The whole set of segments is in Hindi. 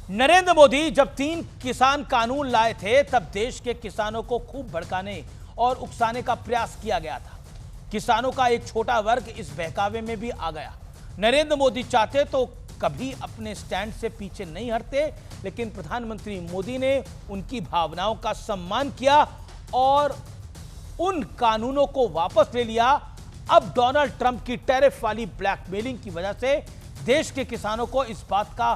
नरेंद्र मोदी जब 3 किसान कानून लाए थे तब देश के किसानों को खूब भड़काने और उकसाने का प्रयास किया गया था। किसानों का एक छोटा वर्ग इस बहकावे में भी आ गया। नरेंद्र मोदी चाहते तो कभी अपने स्टैंड से पीछे नहीं हटते, लेकिन प्रधानमंत्री मोदी ने उनकी भावनाओं का सम्मान किया और उन कानूनों को वापस ले लिया। अब डोनाल्ड ट्रंप की टैरिफ वाली ब्लैकमेलिंग की वजह से देश के किसानों को इस बात का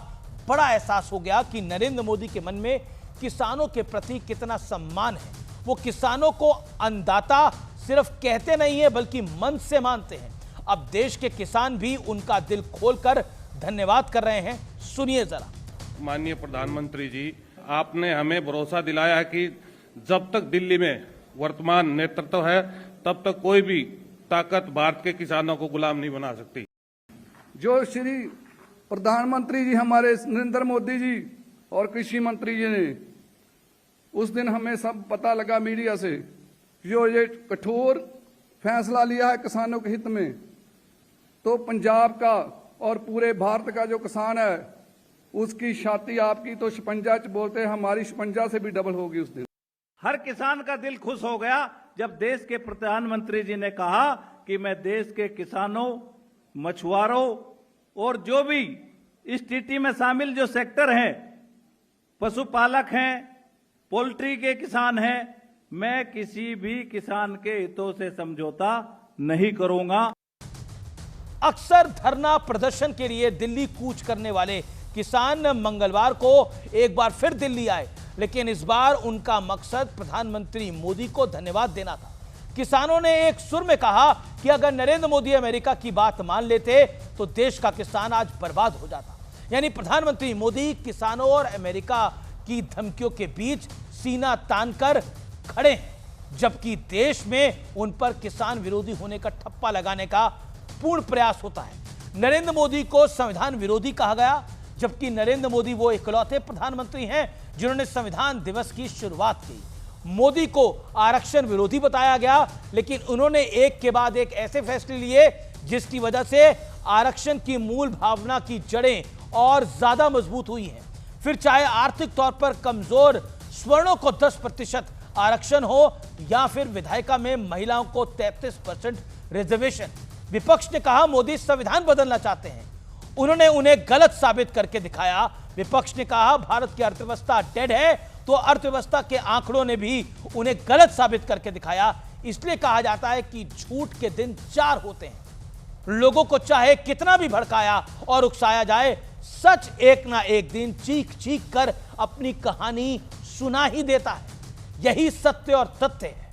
बड़ा एहसास हो गया कि नरेंद्र मोदी के मन में किसानों के प्रति कितना सम्मान है। वो किसानों को अन्नदाता सिर्फ कहते नहीं है बल्कि मन से मानते हैं। अब देश के किसान भी उनका दिल खोलकर धन्यवाद कर रहे हैं। सुनिए जरा। माननीय प्रधानमंत्री जी, आपने हमें भरोसा दिलाया है कि जब तक दिल्ली में वर्तमान नेतृत्व है तब तक कोई भी ताकत भारत के किसानों को गुलाम नहीं बना सकती। जो श्री प्रधानमंत्री जी हमारे नरेंद्र मोदी जी और कृषि मंत्री जी ने उस दिन हमें सब पता लगा मीडिया से, जो ये कठोर फैसला लिया है किसानों के हित में, तो पंजाब का और पूरे भारत का जो किसान है उसकी छाती आपकी तो 56 बोलते हैं, हमारी 56 से भी डबल होगी उस दिन। हर किसान का दिल खुश हो गया जब देश के प्रधानमंत्री जी ने कहा कि मैं देश के किसानों, मछुआरों और जो भी इस टीटी में शामिल जो सेक्टर हैं, पशुपालक हैं, पोल्ट्री के किसान हैं, मैं किसी भी किसान के हितों से समझौता नहीं करूंगा। अक्सर धरना प्रदर्शन के लिए दिल्ली कूच करने वाले किसान मंगलवार को एक बार फिर दिल्ली आए, लेकिन इस बार उनका मकसद प्रधानमंत्री मोदी को धन्यवाद देना था। किसानों ने एक सुर में कहा कि अगर नरेंद्र मोदी अमेरिका की बात मान लेते तो देश का किसान आज बर्बाद हो जाता। यानी प्रधानमंत्री मोदी किसानों और अमेरिका की धमकियों के बीच सीना तानकर खड़े हैं, जबकि देश में उन पर किसान विरोधी होने का ठप्पा लगाने का पूर्ण प्रयास होता है। नरेंद्र मोदी को संविधान विरोधी कहा गया, जबकि नरेंद्र मोदी वो इकलौते प्रधानमंत्री हैं जिन्होंने संविधान दिवस की शुरुआत की। मोदी को आरक्षण विरोधी बताया गया, लेकिन उन्होंने एक के बाद एक ऐसे फैसले लिए जिसकी वजह से आरक्षण की मूल भावना की जड़ें और ज्यादा मजबूत हुई हैं। फिर चाहे आर्थिक तौर पर कमजोर स्वर्णों को 10% आरक्षण हो या फिर विधायिका में महिलाओं को 33% रिजर्वेशन, विपक्ष ने कहा मोदी संविधान बदलना चाहते हैं। उन्होंने उन्हें गलत साबित करके दिखाया। विपक्ष ने कहा भारत की अर्थव्यवस्था डेड है, तो अर्थव्यवस्था के आंकड़ों ने भी उन्हें गलत साबित करके दिखाया। इसलिए कहा जाता है कि झूठ के दिन 4 होते हैं। लोगों को चाहे कितना भी भड़काया और उकसाया जाए, सच एक ना एक दिन चीख चीख कर अपनी कहानी सुना ही देता है। यही सत्य और तथ्य है।